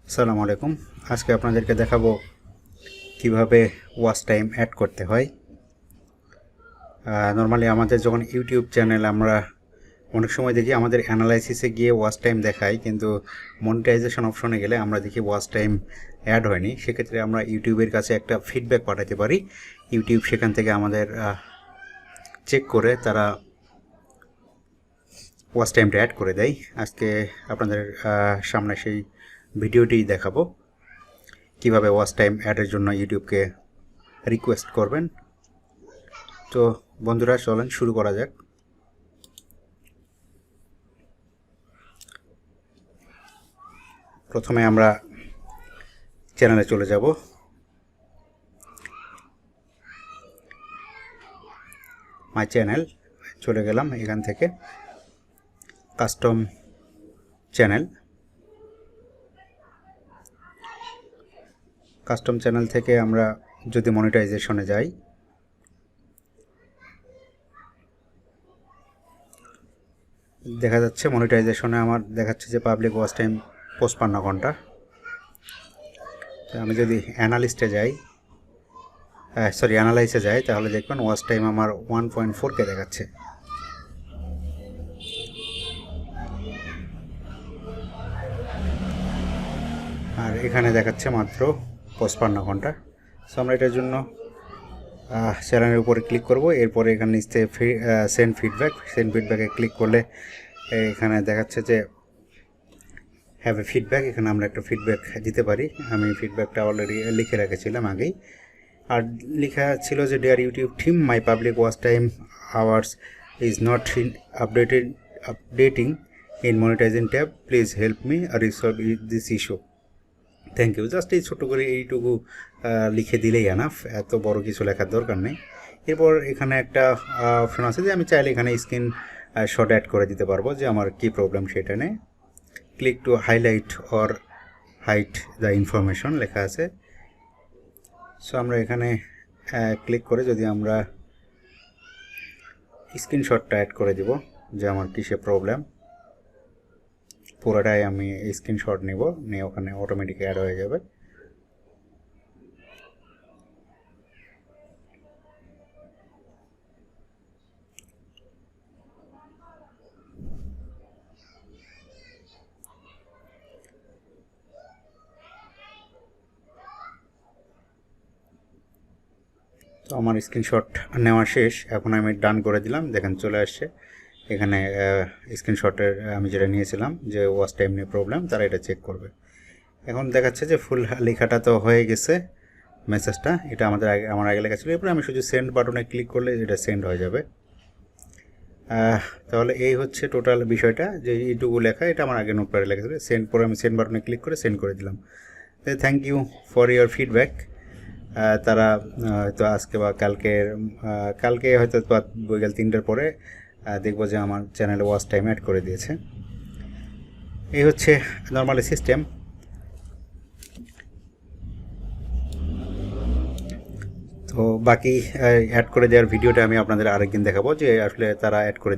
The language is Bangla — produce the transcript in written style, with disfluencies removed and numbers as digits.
আসসালামু আলাইকুম। আজকে আপনাদেরকে দেখাবো কিভাবে ওয়াচ টাইম অ্যাড করতে হয়। নরমালি আমাদের যখন ইউটিউব চ্যানেল আমরা অনেক সময় দেখি আমাদের অ্যানালাইসিসে গিয়ে ওয়াচ টাইম দেখায়, কিন্তু মনিটাইজেশন অপশনে গেলে আমরা দেখি ওয়াচ টাইম অ্যাড হয়নি। সেক্ষেত্রে আমরা ইউটিউবের কাছে একটা ফিডব্যাক পাঠাতে পারি। ইউটিউব সেখান থেকে আমাদের চেক করে তারা ওয়াচ টাইমটা অ্যাড করে দেয়। আজকে আপনাদের সামনে সেই ভিডিওটি দেখাবো কিভাবে ওয়াচ টাইম অ্যাডের জন্য ইউটিউবকে রিকোয়েস্ট করবেন। তো বন্ধুরা, চলেন শুরু করা যাক। প্রথমে আমরা চ্যানেলে চলে যাব। মাই চ্যানেল চলে গেলাম। এখান থেকে কাস্টম চ্যানেল, থেকে আমরা যদি মনিটাইজেশনে যাই, দেখা যাচ্ছে মনিটাইজেশনে আমার দেখাচ্ছে যে পাবলিক ওয়াচ টাইম 55 ঘন্টা। আমি যদি অ্যানালাইসে যাই তাহলে দেখবেন ওয়াচ টাইম আমার 1.4K দেখাচ্ছে। আর এখানে দেখাচ্ছে মাত্র 55 ঘন্টা। সো আমরা এটার জন্য চ্যানেলের উপরে ক্লিক করব। এরপরে এখানে নিচে সেন্ড ফিডব্যাকে ক্লিক করলে এখানে দেখাচ্ছে যে হ্যাভ এ ফিডব্যাক। এখানে আমরা একটা ফিডব্যাক দিতে পারি। আমি ফিডব্যাকটা অলরেডি লিখে রেখেছিলাম আগেই। আর লেখা ছিল যে dear YouTube team, my public watch time hours is not updating in monetizing tab, please help me resolve this issue, thank you. জাস্ট এই ছোটো করে এইটুকু লিখে দিলেই এনাফ, এত বড় কিছু লেখার দরকার নেই। এরপর এখানে একটা অপশন আছে যে আমি চাইলে এখানে স্ক্রিন শট অ্যাড করে দিতে পারবো যে আমার কী প্রবলেম সেটা নেই। Click to highlight or height the information লেখা আছে। সো আমরা এখানে ক্লিক করে যদি আমরা স্ক্রিনশটটা অ্যাড করে দিব যে আমার কিসে প্রবলেম, পুরোটাই আমি স্ক্রিনশট নিয়ে ওখানে অটোমেটিক অ্যাড হয়ে যাবে। তো আমার স্ক্রিনশট নেওয়া শেষ। এখন আমি ডান করে দিলাম। দেখেন চলে আসছে এখানে স্ক্রিনশটের আমি যেটা নিয়েছিলাম যে ওয়াচ টাইম নিয়ে প্রবলেম, তারা এটা চেক করবে। এখন দেখাচ্ছে যে ফুল লেখাটা তো হয়ে গেছে, মেসেজটা এটা আমার আগে লেখা ছিল। এরপরে আমি শুধু সেন্ড বাটনে ক্লিক করলে এটা সেন্ড হয়ে যাবে। তাহলে এই হচ্ছে টোটাল বিষয়টা, যে এইটুকু লেখা এটা আমার আগে নোটপ্যাডে লেখা ছিল। সেন্ড করে আমি সেন্ড বাটনে ক্লিক করে সেন্ড করে দিলাম। Thank you for your feedback. তারা হয়তো আজকে বা কালকে হয়তো বিকেল 3টার পরে দেখবো যে আমার চ্যানেলে ওয়াচ টাইম অ্যাড করে দিয়েছে। এই হচ্ছে নর্মালি সিস্টেম। তো বাকি অ্যাড করে দেওয়ার ভিডিওটা আমি আপনাদের আরেকদিন দেখাবো যে আসলে তারা অ্যাড করে